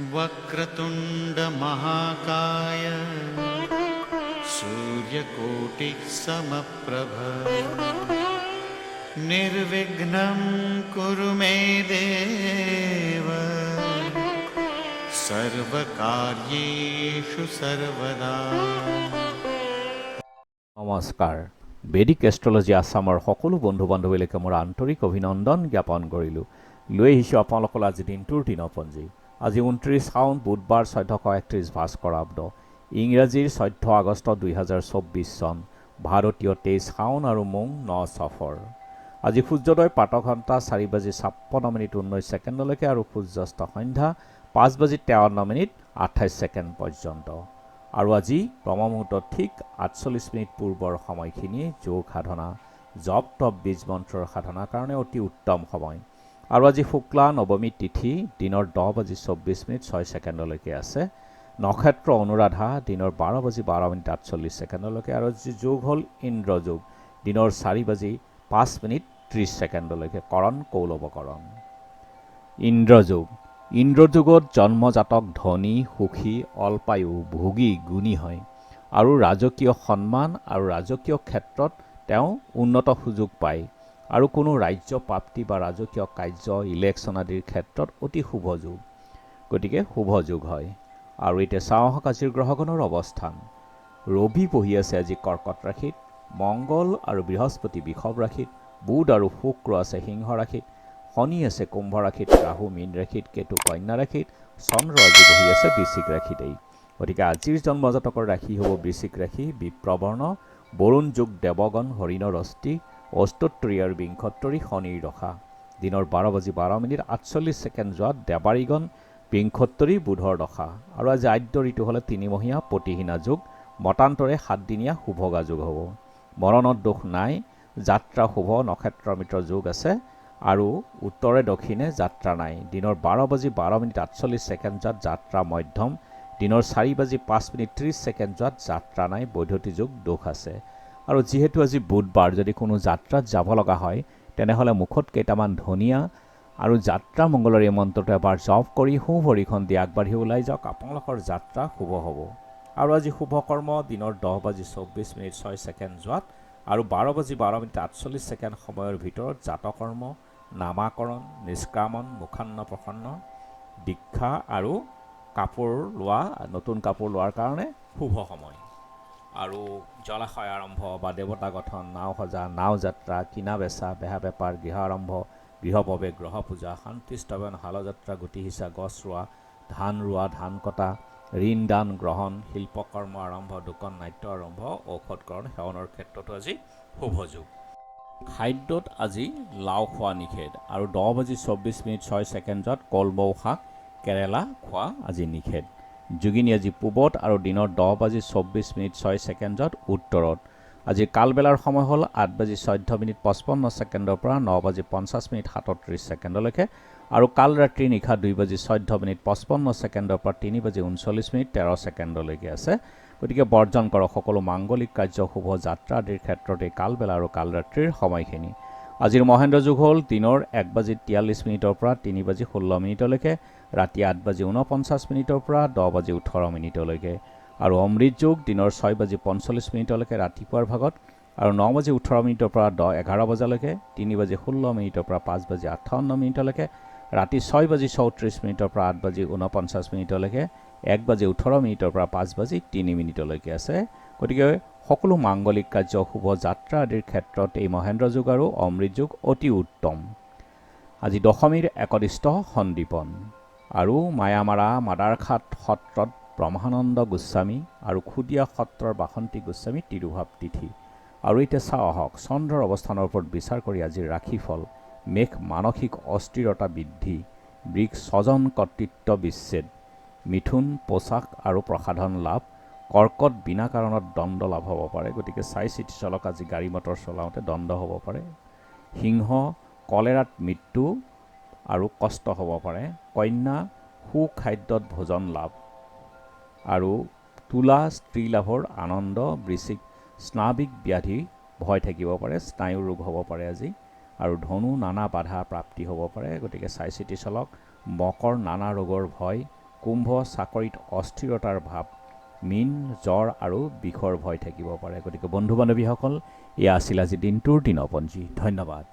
वक्रतुंड महाकाय सूर्यकोटि समप्रभ निर्विघ्नं कुरु मे देव सर्वकार्येषु सर्वदा। নমস্কাৰ। বেদিক এষ্ট্ৰলজি আছামৰ সকলো বন্ধু বান্ধৱীলৈকে মোৰ আন্তৰিক অভিনন্দন জ্ঞাপন কৰিলোঁ। লৈ আহিছোঁ আপোনালোকৰ আজি দিনটোৰ দিনপঞ্জী। আজি 29 শাওন বুধবাৰ 1431 ভাস্কৰাব্দ, ইংৰাজীৰ 14 আগষ্ট 2024 চন, ভাৰতীয় 23 শাওন আৰু মোং 9 সফৰ। আজি সূৰ্যোদয় প্ৰাতঃঘণ্টা 4:56:19 আৰু সূৰ্যাস্ত সন্ধ্যা 5:53:28 পৰ্যন্ত। আৰু আজি ব্ৰহ্মমুহূৰ্ত ঠিক 48 মিনিট পূৰ্বৰ সময়খিনিয়ে যোগ সাধনা, জপ তপ বীজ মন্ত্ৰৰ সাধনাৰ কাৰণে অতি উত্তম সময়। আৰু আজি শুক্লা নৱমী তিথি দিনৰ 10:24:06 আছে। নক্ষত্ৰ অনুৰাধা দিনৰ 12:12:48 আৰু আজি যোগ হ'ল ইন্দ্ৰযোগ দিনৰ 4:05:30 কৰণ কৌলৱকৰণ। ইন্দ্ৰযোগ। ইন্দ্ৰযোগত জন্মজাতক ধনী, সুখী, অল্পায়ু, ভোগী, গুণী হয় আৰু ৰাজকীয় সন্মান আৰু ৰাজকীয় ক্ষেত্ৰত তেওঁ উন্নত সুযোগ পায় আৰু কোনো ৰাজ্য প্ৰাপ্তি বা ৰাজকীয় কাৰ্য, ইলেকশ্যন আদিৰ ক্ষেত্ৰত অতি শুভ যোগ, গতিকে শুভ যোগ হয়। আৰু এতিয়া চাওঁ আহক আজিৰ গ্ৰহগণৰ অৱস্থান। ৰবি বহি আছে আজি কৰ্কট ৰাশিত, মংগল আৰু বৃহস্পতি বৃষভ ৰাশিত, বুধ আৰু শুক্ৰ আছে সিংহ ৰাশিত, শনি আছে কুম্ভ ৰাশিত, ৰাহু মীন ৰাশিত, কেতু কন্যা ৰাশিত, চন্দ্ৰ আজি বহি আছে বৃশ্চিক ৰাশিতেই। গতিকে আজিৰ জন্মজাতকৰ ৰাশি হ'ব বৃশ্চিক ৰাশি, বিপ্ৰবৰ্ণ, বৰুণ যোগ দেৱগণ, হৰিণৰ অস্থি, অস্তোত্তৰী আৰু বিংশোত্তৰী, শনিৰ দশা দিনৰ 12:12:48 যোৱাত দেৱাৰীগণ, বিংশোত্তৰী, বুধৰ দশা। আৰু আজি আদ্য ঋতু হ'লে 3মহীয়া প্ৰতিহীনা যোগ, মতান্তৰে 7দিনীয়া শুভগা যোগ হ'ব। মৰণত দোষ নাই, যাত্ৰা শুভ, নক্ষত্ৰ মিত্ৰ যোগ আছে আৰু উত্তৰে দক্ষিণে যাত্ৰা নাই। দিনৰ 12:12:48 যোৱাত যাত্ৰা মধ্যম, দিনৰ 4:05:30 যোৱাত যাত্ৰা নাই, বৈধতি যোগ দোষ আছে। আৰু যিহেতু আজি বুধবাৰ, যদি কোনো যাত্ৰাত যাব লগা হয় তেনেহ'লে মুখত কেইটামান ধনিয়া আৰু যাত্ৰা মংগলৰ এই মন্ত্ৰটো এবাৰ জপ কৰি সোঁভৰিখন দি আগবাঢ়ি ওলাই যাওক, আপোনালোকৰ যাত্ৰা শুভ হ'ব। আৰু আজি শুভ কৰ্ম দিনৰ 10:24:06 যোৱাত আৰু 12:12:48 সময়ৰ ভিতৰত জাতকৰ্ম, নামাকৰণ, নিষ্ক্ৰামণ, মুখান্ন প্ৰসন্ন, দীক্ষা আৰু কাপোৰ লোৱা, নতুন কাপোৰ লোৱাৰ কাৰণে শুভ সময়। আৰু জলাশয় আৰম্ভ বা দেৱতা গঠন, নাও সজা, নাও যাত্ৰা, কিনা বেচা, বেহা বেপাৰ, গৃহ আৰম্ভ, গৃহ প্ৰৱেশ, গ্ৰহ পূজা, শান্তি স্থাপন, শালযাত্ৰা, গুটি সিঁচা, গছ ৰোৱা, ধান ৰোৱা, ধান কটা, ঋণ দান গ্ৰহণ, শিল্পকৰ্ম আৰম্ভ, দোকান নাট্য আৰম্ভ, ঔষধকৰণ সেৱনৰ ক্ষেত্ৰতো আজি শুভ যোগ। খাদ্যত আজি লাও খোৱা নিষেধ আৰু 10:24:06 যোৱাত কলমৌ শাক, কেৰেলা খোৱা আজি নিষেধ। যোগিনী আজি পূবত আৰু দিনৰ 10:24:06 যোৱাত উত্তৰত। আজি কালবেলাৰ সময় হ'ল 8:14:55 পৰা 9:50:37 আৰু কাল ৰাত্ৰি নিশা 2:14:55 পৰা 3:39:13 আছে। গতিকে বৰ্জন কৰক সকলো মাংগলিক কাৰ্য, শুভ যাত্ৰা আদিৰ ক্ষেত্ৰত এই কালবেলা আৰু কাল ৰাত্ৰিৰ সময়খিনি। আজিৰ মহেন্দ্ৰ যোগ হ'ল দিনৰ 1:43 পৰা 3:16 ৰাতি 8:49 পৰা 10:18 আৰু অমৃত যোগ দিনৰ 6:45 ৰাতিপুৱাৰ ভাগত আৰু 9:18 পৰা 11 3:16 পৰা 5:58 ৰাতি 6:34 পৰা 8:49 1:18 পৰা 5:03 আছে। গতিকে সকলো মাংগলিক কাৰ্য, শুভ যাত্ৰা আদিৰ ক্ষেত্ৰত এই মহেন্দ্ৰ যোগ আৰু অমৃত যোগ অতি উত্তম। আজি দশমীৰ একদিষ্ট সন্দীপন আৰু মায়ামাৰা মাদাৰখাট সত্ৰত ব্ৰহ্মানন্দ গোস্বামী আৰু খুদিয়া সত্ৰৰ বাসন্তী গোস্বামী তিৰুভাৱ তিথি। আৰু এতিয়া চাওঁ আহক চন্দ্ৰৰ অৱস্থানৰ ওপৰত বিচাৰ কৰি আজিৰ ৰাশিফল। মেঘ মানসিক অস্থিৰতা বৃদ্ধি, বৃষ স্বজন কৰ্তৃত্ব বিচ্ছেদ, মিথুন পোচাক আৰু প্ৰসাধন লাভ, কৰ্কট বিনা কাৰণত দণ্ড লাভ হ'ব পাৰে, গতিকে চাই চিতি চলক, আজি গাড়ী মটৰ চলাওঁতে দণ্ড হ'ব পাৰে। সিংহ কলেৰাত মৃত্যু আৰু কষ্ট হ'ব পাৰে। কন্যা সুখাদ্যত ভোজন লাভ আৰু তুলা স্ত্ৰী লাভৰ আনন্দ, বৃশ্চিক স্নাৱিক ব্যাধি ভয় থাকিব পাৰে, স্নায়ু ৰোগ হ'ব পাৰে আজি। আৰু ধনু নানা বাধা প্ৰাপ্তি হ'ব পাৰে, গতিকে চাই চিতি চলক। মকৰ নানা ৰোগৰ ভয়, কুম্ভ চাকৰিত অস্থিৰতাৰ ভাৱ, মীন জ্বৰ আৰু বিষৰ ভয় থাকিব পাৰে। গতিকে বন্ধু বান্ধৱীসকল, এয়া আছিল আজি দিনটোৰ দিনপঞ্জী। ধন্যবাদ।